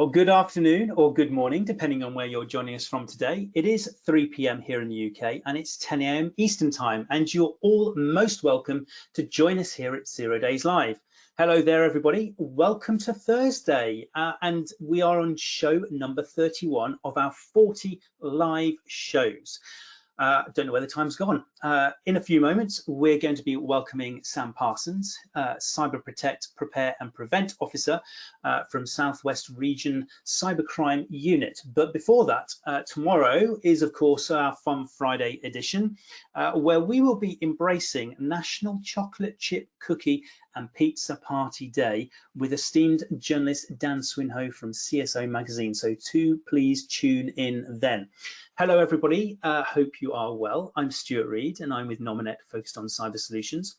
Well, good afternoon or good morning, depending on where you're joining us from today. It is 3 p.m. here in the UK and it's 10 a.m. Eastern time, and you're all most welcome to join us here at 0 Days Live. Hello there, everybody. Welcome to Thursday, and we are on show number 31 of our 40 live shows. Don't know where the time's gone. In a few moments, we're going to be welcoming Sam Parsons, Cyber Protect, Prepare and Prevent Officer from Southwest Region Cybercrime Unit. But before that, tomorrow is, of course, our Fun Friday edition, where we will be embracing National Chocolate Chip Cookie and Pizza Party Day with esteemed journalist Dan Swinhoe from CSO Magazine. So please tune in then. Hello, everybody. Hope you are well. I'm Stuart Reed, and I'm with Nominet, focused on cyber solutions.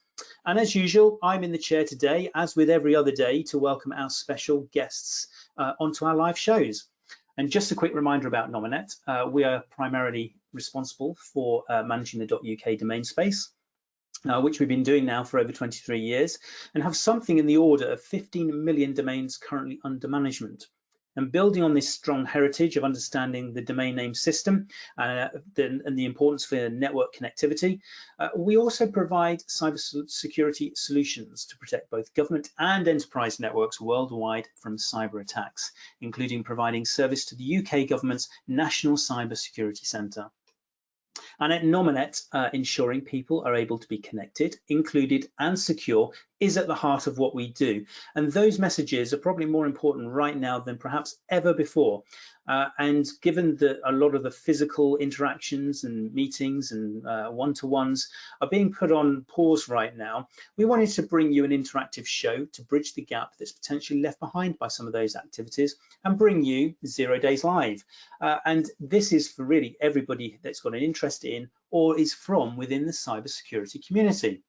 And as usual, I'm in the chair today, as with every other day, to welcome our special guests onto our live shows. And just a quick reminder about Nominet. We are primarily responsible for managing the .uk domain space, which we've been doing now for over 23 years, and have something in the order of 15 million domains currently under management. And building on this strong heritage of understanding the domain name system and the importance for network connectivity, we also provide cybersecurity solutions to protect both government and enterprise networks worldwide from cyber attacks, including providing service to the UK government's National Cybersecurity Centre. And at Nominet, ensuring people are able to be connected, included and secure is at the heart of what we do. And those messages are probably more important right now than perhaps ever before. And given that a lot of the physical interactions and meetings and one-to-ones are being put on pause right now, we wanted to bring you an interactive show to bridge the gap that's potentially left behind by some of those activities and bring you 0 Days Live. And this is for really everybody that's got an interest in or is from within the cybersecurity community.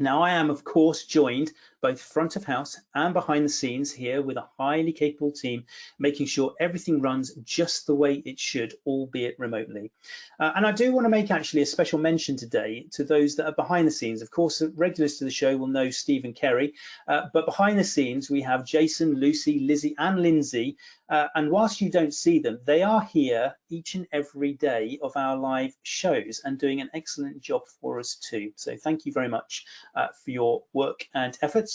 Now, I am, of course, joined both front of house and behind the scenes here with a highly capable team, making sure everything runs just the way it should, albeit remotely. And I do want to make actually a special mention today to those that are behind the scenes. Of course, regulars to the show will know Steve and Kerry, but behind the scenes, we have Jason, Lucy, Lizzie and Lindsay. And whilst you don't see them, they are here each and every day of our live shows and doing an excellent job for us too. So thank you very much for your work and efforts.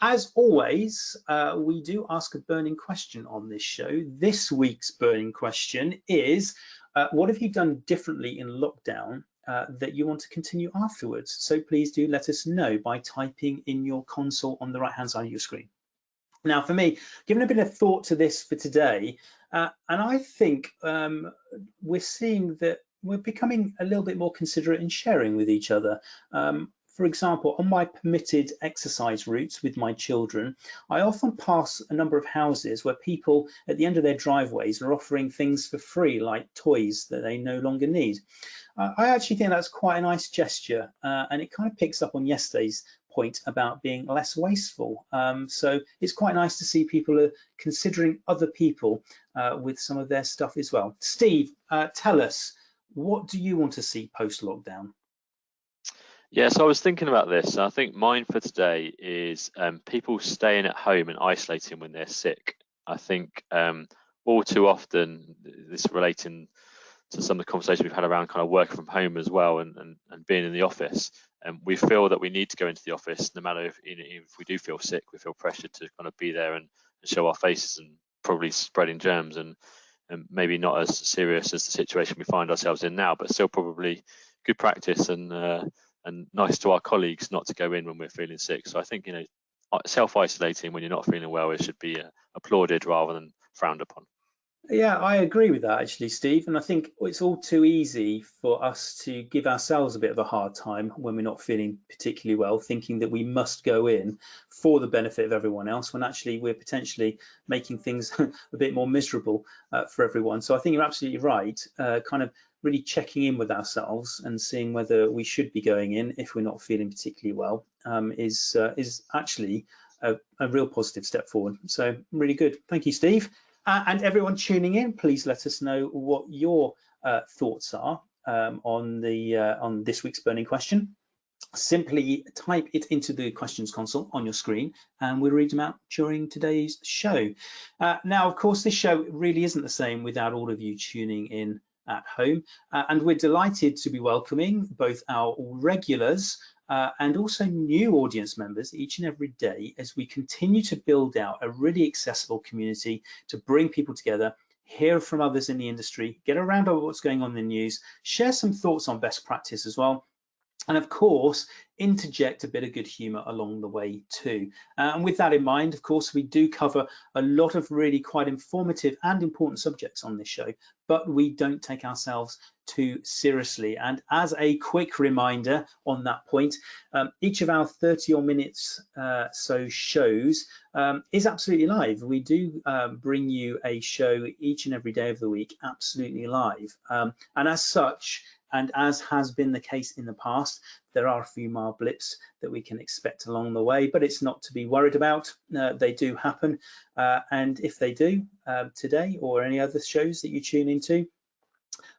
As always, we do ask a burning question on this show. This week's burning question is, what have you done differently in lockdown that you want to continue afterwards? So please do let us know by typing in your console on the right-hand side of your screen. Now, for me, giving a bit of thought to this for today, and I think we're seeing that we're becoming a little bit more considerate in sharing with each other. For example, on my permitted exercise routes with my children, I often pass a number of houses where people at the end of their driveways are offering things for free, like toys that they no longer need. I actually think that's quite a nice gesture, and it kind of picks up on yesterday's point about being less wasteful. So it's quite nice to see people are considering other people with some of their stuff as well. Steve, tell us, what do you want to see post-lockdown? Yeah, so I was thinking about this. I think mine for today is people staying at home and isolating when they're sick. I think all too often, this relating to some of the conversations we've had around kind of working from home as well and being in the office, and we feel that we need to go into the office no matter if we do feel sick. We feel pressured to kind of be there and show our faces and probably spreading germs and maybe not as serious as the situation we find ourselves in now, but still probably good practice and nice to our colleagues not to go in when we're feeling sick. So I think, self-isolating when you're not feeling well, it should be applauded rather than frowned upon. Yeah, I agree with that actually, Steve. And I think it's all too easy for us to give ourselves a bit of a hard time when we're not feeling particularly well, thinking that we must go in for the benefit of everyone else, when actually we're potentially making things a bit more miserable for everyone. So I think you're absolutely right. Kind of really checking in with ourselves and seeing whether we should be going in if we're not feeling particularly well is actually a real positive step forward. So really good. Thank you, Steve. And everyone tuning in, please let us know what your thoughts are on this week's burning question. simply type it into the questions console on your screen and we'll read them out during today's show. Now, of course, this show really isn't the same without all of you tuning in at home, and we're delighted to be welcoming both our regulars and also new audience members each and every day as we continue to build out a really accessible community to bring people together, hear from others in the industry, get around over what's going on in the news, share some thoughts on best practice as well, and of course interject a bit of good humor along the way too. And with that in mind, of course, we do cover a lot of really quite informative and important subjects on this show, but we don't take ourselves too seriously. And as a quick reminder on that point, each of our 30 or minutes so shows is absolutely live. We do bring you a show each and every day of the week absolutely live, and as such, and as has been the case in the past, there are a few mild blips that we can expect along the way, but it's not to be worried about. They do happen, and if they do today or any other shows that you tune into,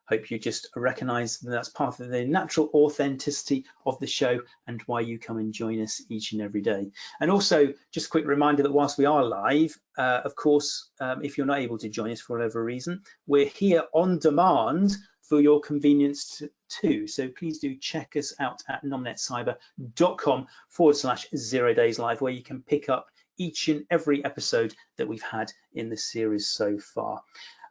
hope you just recognize that that's part of the natural authenticity of the show and why you come and join us each and every day. And also, just a quick reminder that whilst we are live, of course, if you're not able to join us for whatever reason, we're here on demand for your convenience too. So please do check us out at nomnetcyber.com/0dayslive, where you can pick up each and every episode that we've had in the series so far.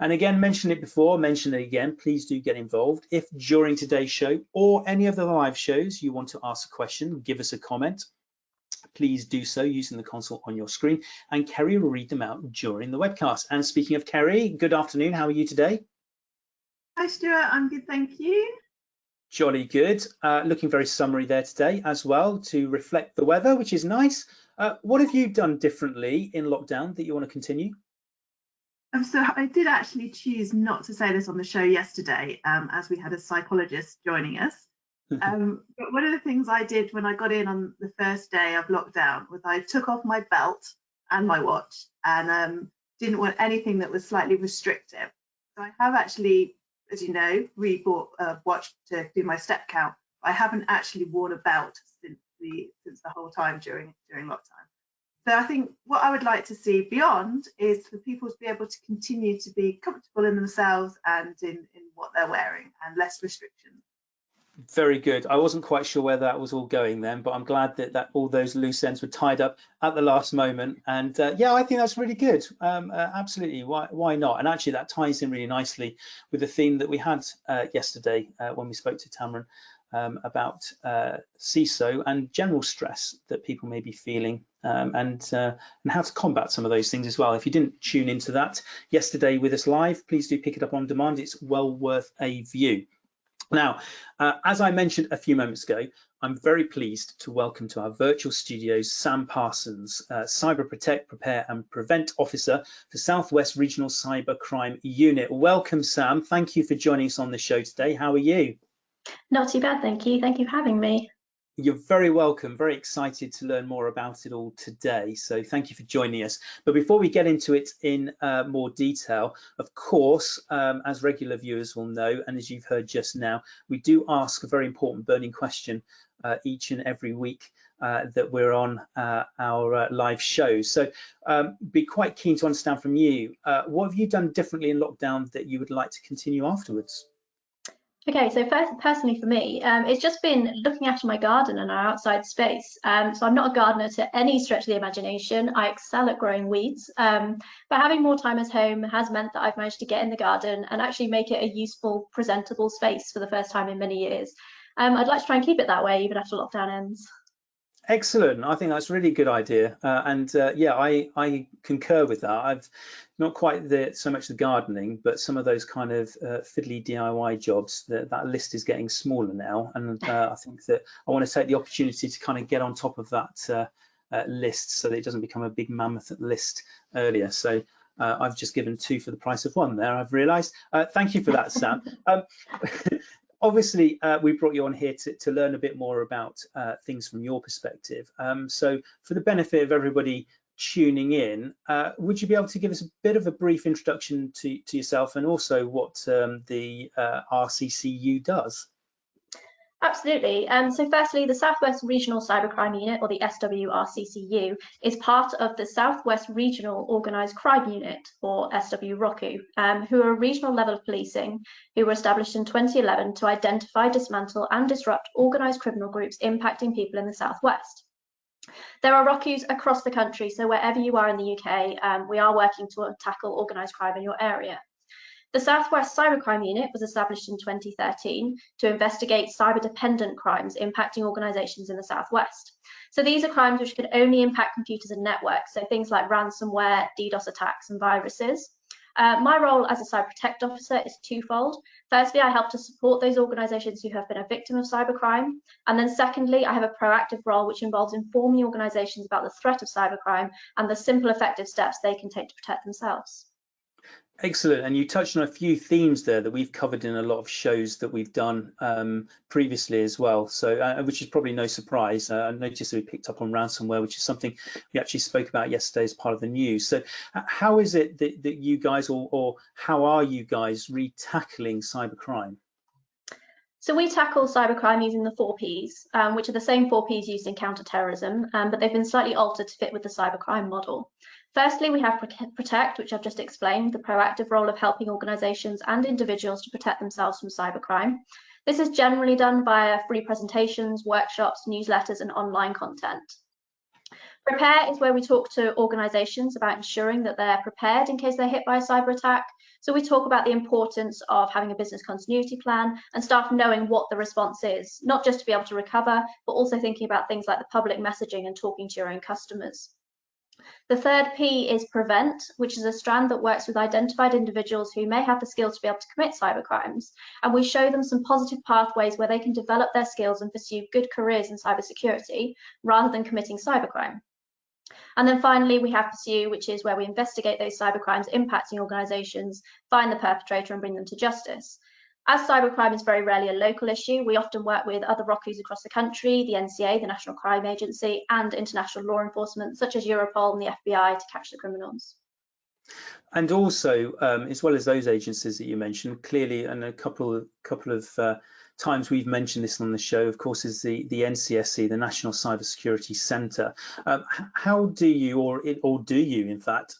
And again, mentioned it before, mention it again, please do get involved. If during today's show or any of the live shows you want to ask a question, give us a comment, please do so using the console on your screen, and Kerry will read them out during the webcast. And speaking of Kerry, good afternoon, how are you today? Hi Stuart, I'm good, thank you. Jolly good. Looking very summery there today as well to reflect the weather, which is nice. What have you done differently in lockdown that you want to continue? So I did actually choose not to say this on the show yesterday, as we had a psychologist joining us. But one of the things I did when I got in on the first day of lockdown was I took off my belt and my watch and didn't want anything that was slightly restrictive. So I have actually, as you know, rebought a watch to do my step count. I haven't actually worn a belt since the whole time during lockdown. So I think what I would like to see beyond is for people to be able to continue to be comfortable in themselves and in what they're wearing, and less restrictions. Very good. I wasn't quite sure where that was all going then, but I'm glad that all those loose ends were tied up at the last moment. And yeah, I think that's really good. Absolutely. Why not? And actually, that ties in really nicely with the theme that we had yesterday when we spoke to Tamron about CISO and general stress that people may be feeling, and how to combat some of those things as well. If you didn't tune into that yesterday with us live, please do pick it up on demand. It's well worth a view. Now, as I mentioned a few moments ago, I'm very pleased to welcome to our virtual studios Sam Parsons, Cyber Protect, Prepare and Prevent Officer for Southwest Regional Cyber Crime Unit. Welcome, Sam. Thank you for joining us on the show today. How are you? Not too bad, thank you. Thank you for having me. You're very welcome. Very excited to learn more about it all today. So thank you for joining us. But before we get into it in more detail, of course, as regular viewers will know, and as you've heard just now, we do ask a very important burning question each and every week that we're on our live shows. So be quite keen to understand from you, what have you done differently in lockdown that you would like to continue afterwards? Okay, so personally for me, it's just been looking after my garden and our outside space. So I'm not a gardener to any stretch of the imagination. I excel at growing weeds, but having more time at home has meant that I've managed to get in the garden and actually make it a useful, presentable space for the first time in many years. I'd like to try and keep it that way even after lockdown ends. Excellent. I think that's a really good idea. Yeah, I concur with that. I've not quite so much the gardening, but some of those kind of fiddly DIY jobs, that list is getting smaller now. And I think that I want to take the opportunity to kind of get on top of that list so that it doesn't become a big mammoth list earlier. So I've just given 2 for the price of 1 there, I've realized. Thank you for that, Sam. Obviously, we brought you on here to learn a bit more about things from your perspective. So for the benefit of everybody tuning in, would you be able to give us a bit of a brief introduction to yourself and also what the RCCU does? Absolutely. So firstly, the Southwest Regional Cybercrime Unit, or the SWRCCU, is part of the Southwest Regional Organised Crime Unit, or SWROCU, who are a regional level of policing who were established in 2011 to identify, dismantle and disrupt organised criminal groups impacting people in the Southwest. There are ROCUs across the country, so wherever you are in the UK, we are working to tackle organised crime in your area. The Southwest Cybercrime Unit was established in 2013 to investigate cyber-dependent crimes impacting organisations in the Southwest. So these are crimes which could only impact computers and networks, so things like ransomware, DDoS attacks and viruses. My role as a cyber protect officer is twofold. Firstly, I help to support those organisations who have been a victim of cybercrime. And then secondly, I have a proactive role which involves informing organisations about the threat of cybercrime and the simple, effective steps they can take to protect themselves. Excellent. And you touched on a few themes there that we've covered in a lot of shows that we've done previously as well. So, which is probably no surprise. I noticed that we picked up on ransomware, which is something we actually spoke about yesterday as part of the news. So how is it that you guys, or how are you guys re-tackling cybercrime? So we tackle cybercrime using the 4 Ps, which are the same 4 Ps used in counterterrorism, but they've been slightly altered to fit with the cybercrime model. Firstly, we have protect, which I've just explained, the proactive role of helping organisations and individuals to protect themselves from cybercrime. This is generally done via free presentations, workshops, newsletters and online content. Prepare is where we talk to organisations about ensuring that they're prepared in case they're hit by a cyber attack. So we talk about the importance of having a business continuity plan and staff knowing what the response is, not just to be able to recover, but also thinking about things like the public messaging and talking to your own customers. The 3rd P is prevent, which is a strand that works with identified individuals who may have the skills to be able to commit cybercrimes, and we show them some positive pathways where they can develop their skills and pursue good careers in cybersecurity rather than committing cybercrime. And then finally, we have pursue, which is where we investigate those cybercrimes impacting organisations, find the perpetrator and bring them to justice. As cybercrime is very rarely a local issue, we often work with other ROCUs across the country, the NCA, the National Crime Agency, and international law enforcement, such as Europol and the FBI, to catch the criminals. And also, as well as those agencies that you mentioned, clearly, and a couple of times we've mentioned this on the show, of course, is the NCSC, the National Cybersecurity Centre. How do you, or do you, in fact,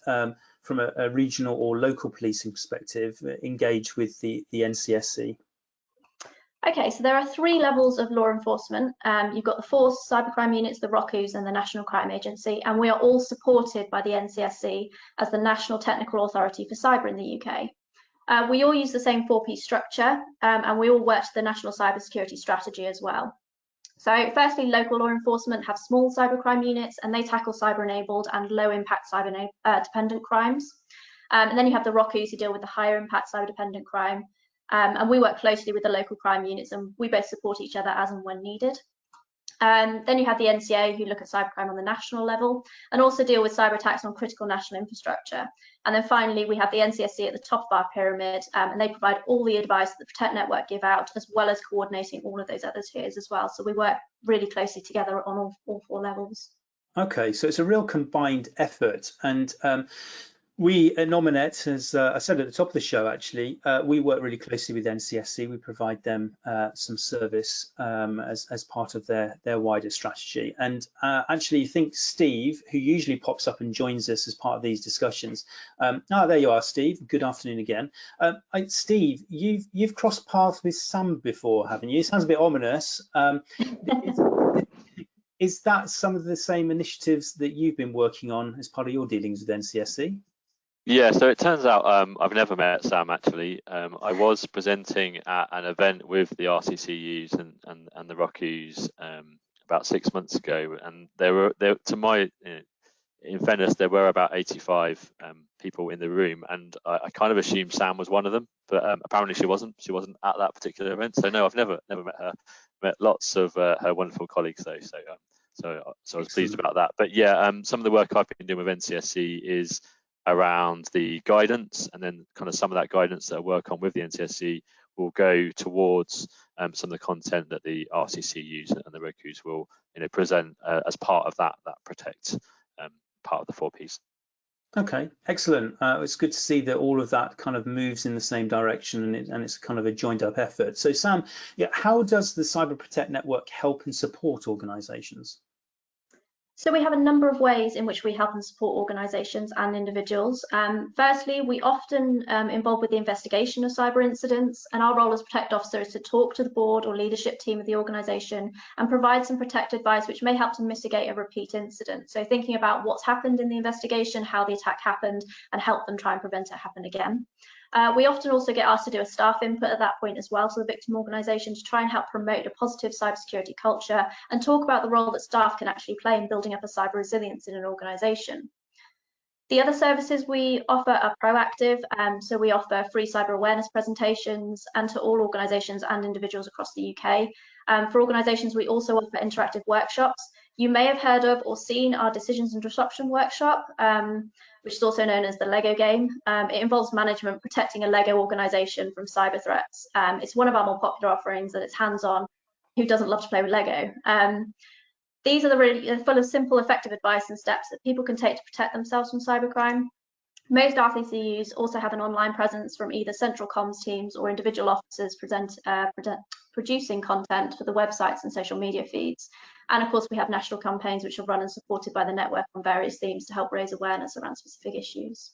from a regional or local policing perspective, engage with the NCSC? Okay, so there are 3 levels of law enforcement. You've got the 4 cybercrime units, the ROCUs and the National Crime Agency, and we are all supported by the NCSC as the National Technical Authority for Cyber in the UK. We all use the same 4P structure, and we all work to the National Cybersecurity Strategy as well. So firstly, local law enforcement have small cybercrime units, and they tackle cyber-enabled and low-impact cyber-dependent crimes. And then you have the ROCUs who deal with the higher-impact cyber-dependent crime. And we work closely with the local crime units, and we both support each other as and when needed. Then you have the NCA, who look at cybercrime on the national level and also deal with cyber attacks on critical national infrastructure. And then finally, we have the NCSC at the top of our pyramid, and they provide all the advice that the Protect Network give out, as well as coordinating all of those other tiers as well. So we work really closely together on all 4 levels. Okay, so it's a real combined effort. And we at Nominet, as I said at the top of the show, actually, we work really closely with NCSC. We provide them some service as part of their wider strategy. And actually, I think Steve, who usually pops up and joins us as part of these discussions. There you are, Steve. Good afternoon again. Steve, you've crossed paths with Sam before, haven't you? It sounds a bit ominous. Is that some of the same initiatives that you've been working on as part of your dealings with NCSC? Yeah, so it turns out I've never met Sam actually. I was presenting at an event with the RCCUs and the ROCUs about 6 months ago, and in fairness, there were about 85 people in the room, and I kind of assumed Sam was one of them, but apparently she wasn't. She wasn't at that particular event, so no, I've never met her. Met lots of her wonderful colleagues though, so I was pleased about that. But yeah, some of the work I've been doing with NCSC is around the guidance, and then kind of some of that guidance that I work on with the NCSC will go towards some of the content that the RCCUs and the ROCUs will present as part of that protect part of the 4 Ps. Okay, excellent. It's good to see that all of that kind of moves in the same direction, and it's kind of a joined up effort. So Sam, yeah, how does the Cyber Protect network help and support organizations? So we have a number of ways in which we help and support organisations and individuals. Firstly, we often involve with the investigation of cyber incidents, and our role as Protect Officer is to talk to the board or leadership team of the organisation and provide some Protect advice which may help to mitigate a repeat incident. So thinking about what's happened in the investigation, how the attack happened, and help them try and prevent it happen again. We often also get asked to do a staff input at that point as well, so the victim organisation, to try and help promote a positive cybersecurity culture and talk about the role that staff can actually play in building up a cyber resilience in an organisation. The other services we offer are proactive, so we offer free cyber awareness presentations and to all organisations and individuals across the UK. For organisations, we also offer interactive workshops. You may have heard of or seen our Decisions and Disruption workshop, which is also known as the Lego game. It involves management protecting a Lego organisation from cyber threats. It's one of our more popular offerings, and it's hands-on. Who doesn't love to play with Lego? These are really full of simple, effective advice and steps that people can take to protect themselves from cybercrime. Most RCCUs also have an online presence from either central comms teams or individual officers producing content for the websites and social media feeds. And of course, we have national campaigns which are run and supported by the network on various themes to help raise awareness around specific issues.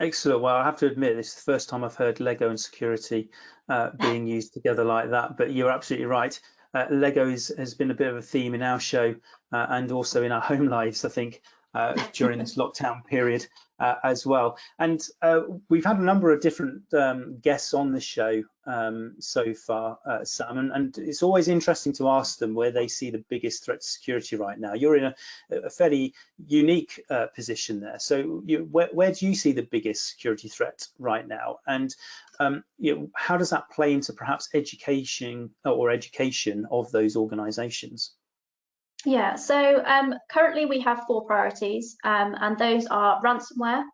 Excellent. Well, I have to admit, this is the first time I've heard Lego and security being used together like that, but you're absolutely right. Lego has been a bit of a theme in our show and also in our home lives, I think, during this lockdown period as well. And we've had a number of different guests on the show so far, Sam, and it's always interesting to ask them where they see the biggest threat to security right now. You're in a fairly unique position there. So where do you see the biggest security threat right now? And how does that play into perhaps education of those organizations? Yeah, so currently we have 4 priorities, and those are ransomware,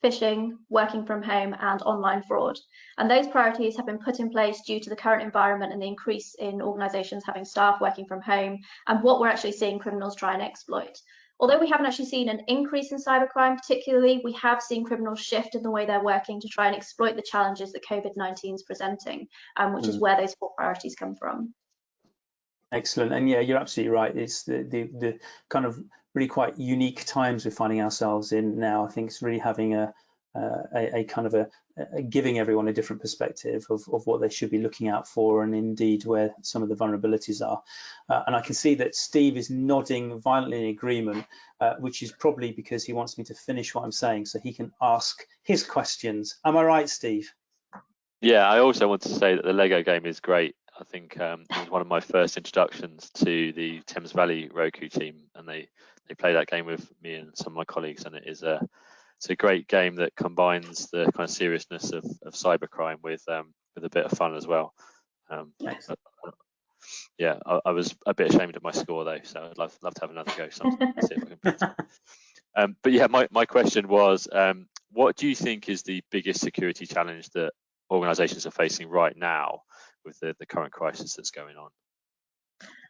phishing, working from home, and online fraud. And those priorities have been put in place due to the current environment and the increase in organisations having staff working from home and what we're actually seeing criminals try and exploit. Although we haven't actually seen an increase in cybercrime particularly, we have seen criminals shift in the way they're working to try and exploit the challenges that COVID-19 is presenting, which is where those 4 priorities come from. Excellent. And yeah, you're absolutely right. It's the kind of really quite unique times we're finding ourselves in now. I think it's really having a kind of a giving everyone a different perspective of what they should be looking out for, and indeed where some of the vulnerabilities are. And I can see that Steve is nodding violently in agreement, which is probably because he wants me to finish what I'm saying so he can ask his questions. Am I right, Steve? Yeah, I also want to say that the Lego game is great. I think it was one of my first introductions to the Thames Valley Roku team, and they play that game with me and some of my colleagues, and it's a great game that combines the kind of seriousness of cybercrime with a bit of fun as well. Yeah, I was a bit ashamed of my score though, so I'd love to have another go sometime. See if I can beat it. But yeah, my question was, what do you think is the biggest security challenge that organisations are facing right now with the current crisis that's going on?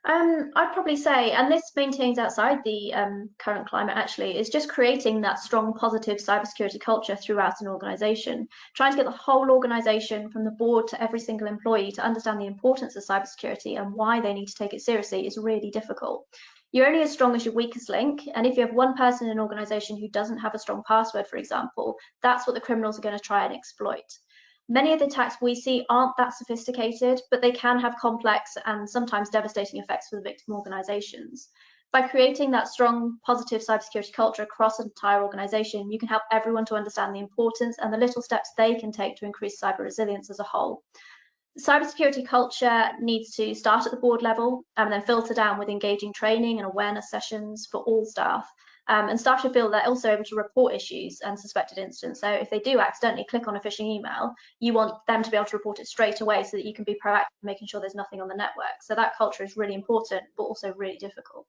I'd probably say, and this maintains outside the current climate actually, is just creating that strong positive cybersecurity culture throughout an organisation. Trying to get the whole organisation, from the board to every single employee, to understand the importance of cybersecurity and why they need to take it seriously is really difficult. You're only as strong as your weakest link, and if you have one person in an organisation who doesn't have a strong password, for example, that's what the criminals are going to try and exploit. Many of the attacks we see aren't that sophisticated, but they can have complex and sometimes devastating effects for the victim organisations. By creating that strong, positive cybersecurity culture across an entire organisation, you can help everyone to understand the importance and the little steps they can take to increase cyber resilience as a whole. The cybersecurity culture needs to start at the board level and then filter down with engaging training and awareness sessions for all staff. And staff should feel they're also able to report issues and suspected incidents. So if they do accidentally click on a phishing email, you want them to be able to report it straight away so that you can be proactive in making sure there's nothing on the network. So that culture is really important, but also really difficult.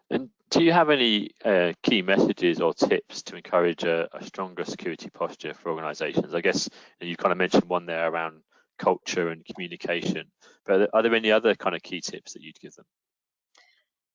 And do you have any key messages or tips to encourage a stronger security posture for organisations? I guess you kind of mentioned one there around culture and communication, but are there any other kind of key tips that you'd give them?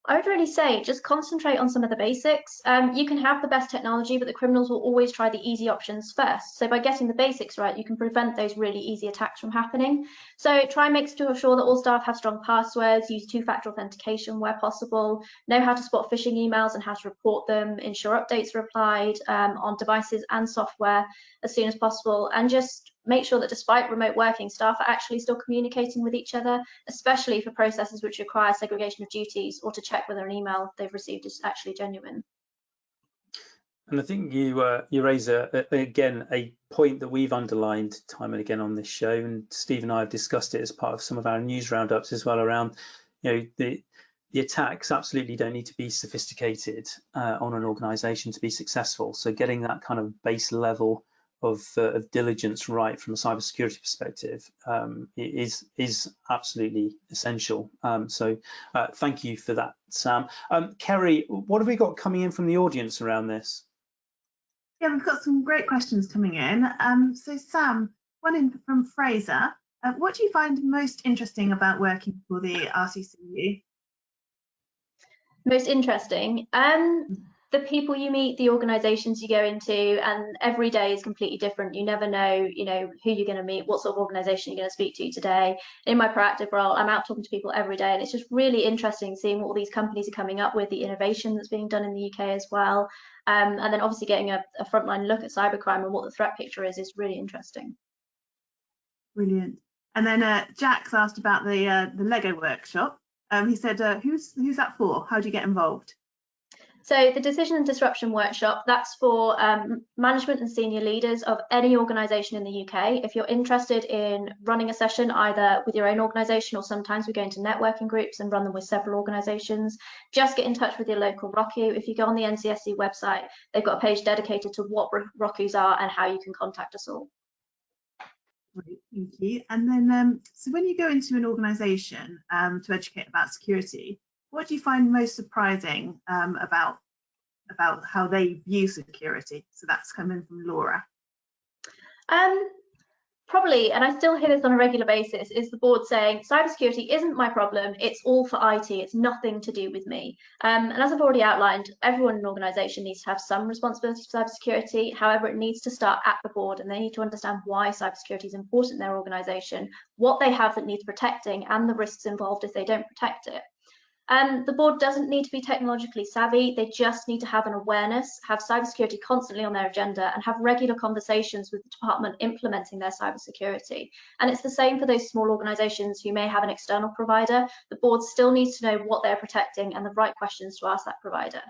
I would really say just concentrate on some of the basics. You can have the best technology, but the criminals will always try the easy options first. So by getting the basics right, you can prevent those really easy attacks from happening. So try and make sure that all staff have strong passwords, use two-factor authentication where possible, know how to spot phishing emails and how to report them, ensure updates are applied on devices and software as soon as possible, and just make sure that despite remote working, staff are actually still communicating with each other, especially for processes which require segregation of duties or to check whether an email they've received is actually genuine. And I think you raise again a point that we've underlined time and again on this show, and Steve and I have discussed it as part of some of our news roundups as well, around, you know, the attacks absolutely don't need to be sophisticated on an organisation to be successful. So getting that kind of base level of diligence right from a cybersecurity perspective is absolutely essential. So thank you for that, Sam. Kerry, what have we got coming in from the audience around this? Yeah, we've got some great questions coming in. So Sam, one in from Fraser. What do you find most interesting about working for the RCCU? Most interesting? The people you meet, the organisations you go into, and every day is completely different. You never know, who you're going to meet, what sort of organisation you're going to speak to today. In my proactive role, I'm out talking to people every day, and it's just really interesting seeing what all these companies are coming up with, the innovation that's being done in the UK as well. And then obviously getting a frontline look at cybercrime and what the threat picture is really interesting. Brilliant. And then Jack's asked about the Lego workshop. He said, who's that for? How do you get involved? So the Decision and Disruption Workshop, that's for management and senior leaders of any organisation in the UK. If you're interested in running a session either with your own organisation, or sometimes we go into networking groups and run them with several organisations, just get in touch with your local RCCU. If you go on the NCSC website, they've got a page dedicated to what RCCUs are and how you can contact us all. Great, thank you. And then, so when you go into an organisation to educate about security, what do you find most surprising about how they view security? So that's coming from Laura. Probably, and I still hear this on a regular basis, is the board saying cybersecurity isn't my problem, it's all for IT, it's nothing to do with me. And as I've already outlined, everyone in an organisation needs to have some responsibility for cybersecurity. However, it needs to start at the board, and they need to understand why cybersecurity is important in their organisation, what they have that needs protecting, and the risks involved if they don't protect it. The board doesn't need to be technologically savvy, they just need to have an awareness, have cybersecurity constantly on their agenda, and have regular conversations with the department implementing their cybersecurity. And it's the same for those small organisations who may have an external provider. The board still needs to know what they're protecting and the right questions to ask that provider.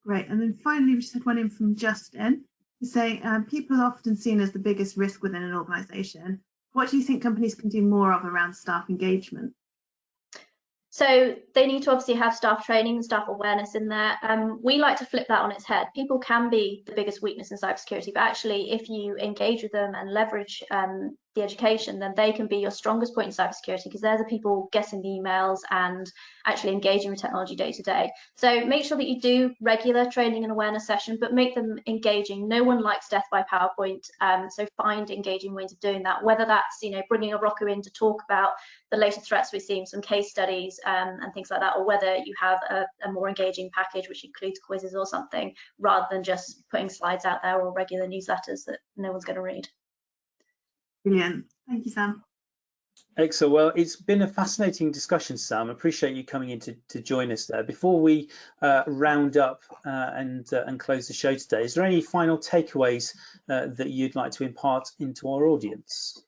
Great, and then finally we just had one in from Justin. He's saying people are often seen as the biggest risk within an organisation. What do you think companies can do more of around staff engagement? So they need to obviously have staff training and staff awareness in there. We like to flip that on its head. People can be the biggest weakness in cybersecurity, but actually if you engage with them and leverage the education, then they can be your strongest point in cybersecurity, because they're the people getting the emails and actually engaging with technology day to day. So make sure that you do regular training and awareness sessions, but make them engaging. No one likes death by PowerPoint, so find engaging ways of doing that, whether that's bringing a RCCU in to talk about the latest threats we've seen, some case studies and things like that, or whether you have a more engaging package which includes quizzes or something, rather than just putting slides out there or regular newsletters that no one's going to read. Brilliant. Thank you, Sam. Excellent. Well, it's been a fascinating discussion, Sam. I appreciate you coming in to join us there. Before we round up and close the show today, is there any final takeaways that you'd like to impart into our audience?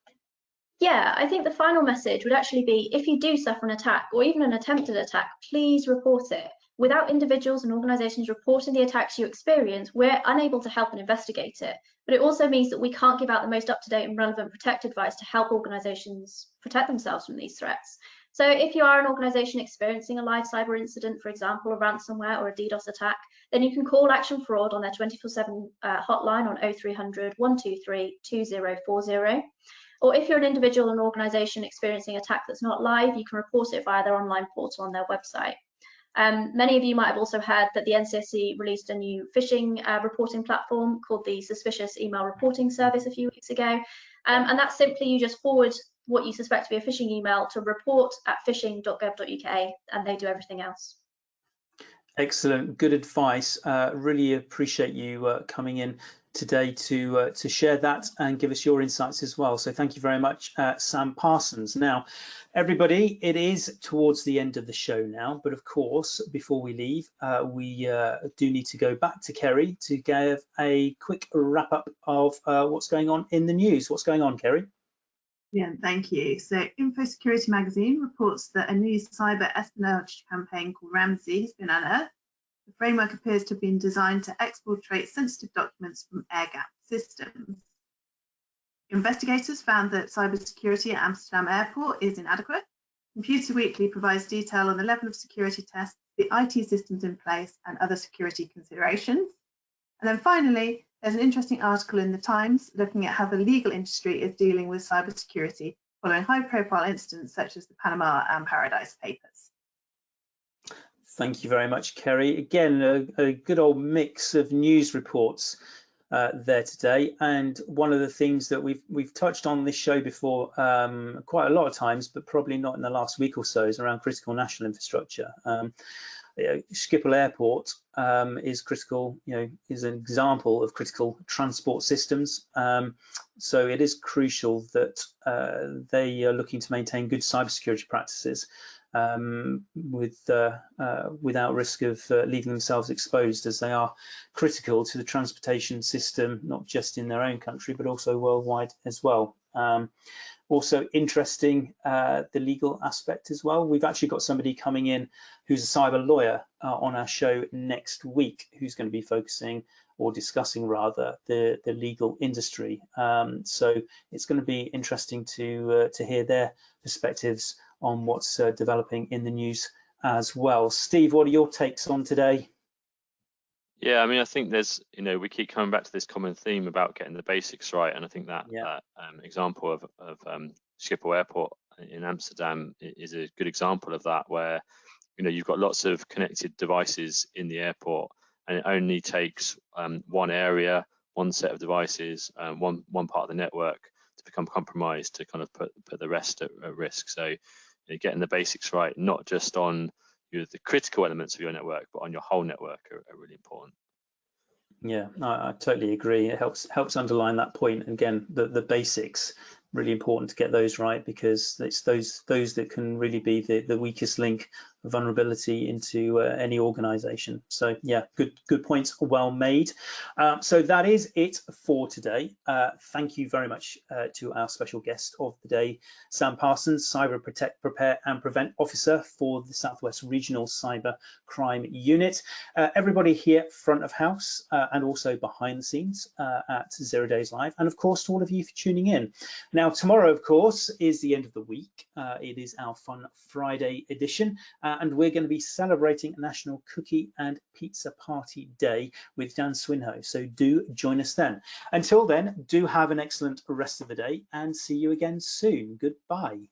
Yeah, I think the final message would actually be, if you do suffer an attack or even an attempted attack, please report it. Without individuals and organisations reporting the attacks you experience, we're unable to help and investigate it. But it also means that we can't give out the most up-to-date and relevant protect advice to help organisations protect themselves from these threats. So if you are an organisation experiencing a live cyber incident, for example, a ransomware or a DDoS attack, then you can call Action Fraud on their 24/7 hotline on 0300 123 2040. Or if you're an individual or an organisation experiencing an attack that's not live, you can report it via their online portal on their website. Many of you might have also heard that the NCSC released a new phishing reporting platform called the Suspicious Email Reporting Service a few weeks ago. And that's simply you just forward what you suspect to be a phishing email to report@phishing.gov.uk, and they do everything else. Excellent, good advice. Really appreciate you coming in today to share that and give us your insights as well. So thank you very much, Sam Parsons. Now, everybody, it is towards the end of the show now, but of course, before we leave, we do need to go back to Kerry to give a quick wrap up of what's going on in the news. What's going on, Kerry? Yeah, thank you. So Info Security Magazine reports that a new cyber espionage campaign called Ramsey has been unearthed. The framework appears to have been designed to exfiltrate sensitive documents from air-gapped systems. Investigators found that cybersecurity at Amsterdam Airport is inadequate. Computer Weekly provides detail on the level of security tests, the IT systems in place, and other security considerations. And then finally, there's an interesting article in the Times looking at how the legal industry is dealing with cybersecurity following high-profile incidents such as the Panama and Paradise Papers. Thank you very much, Kerry. Again, a good old mix of news reports there today, and one of the things that we've touched on this show before quite a lot of times, but probably not in the last week or so, is around critical national infrastructure. Schiphol Airport is critical, is an example of critical transport systems. So it is crucial that they are looking to maintain good cybersecurity practices without risk of leaving themselves exposed, as they are critical to the transportation system, not just in their own country, but also worldwide as well. Also interesting, the legal aspect as well. We've actually got somebody coming in who's a cyber lawyer on our show next week, who's going to be focusing or discussing rather the legal industry. So it's going to be interesting to hear their perspectives on what's developing in the news as well. Steve, what are your takes on today? Yeah, I mean, I think there's, we keep coming back to this common theme about getting the basics right, and I think that example of Schiphol Airport in Amsterdam is a good example of that, where you've got lots of connected devices in the airport, and it only takes one area, one set of devices, one part of the network to become compromised to kind of put the rest at risk. So getting the basics right, not just on the critical elements of your network, but on your whole network are really important. Yeah, I totally agree. It helps underline that point. Again, the basics, really important to get those right, because it's those that can really be the weakest link of vulnerability into any organization. So yeah, good points, well made. So that is it for today. Thank you very much to our special guest of the day, Sam Parsons, Cyber Protect, Prepare and Prevent Officer for the Southwest Regional Cyber Crime Unit. Everybody here front of house and also behind the scenes at Zero Days Live, and of course to all of you for tuning in. Now tomorrow, of course, is the end of the week. It is our Fun Friday edition, and we're going to be celebrating National Cookie and Pizza Party Day with Dan Swinhoe. So do join us then. Until then, do have an excellent rest of the day and see you again soon. Goodbye.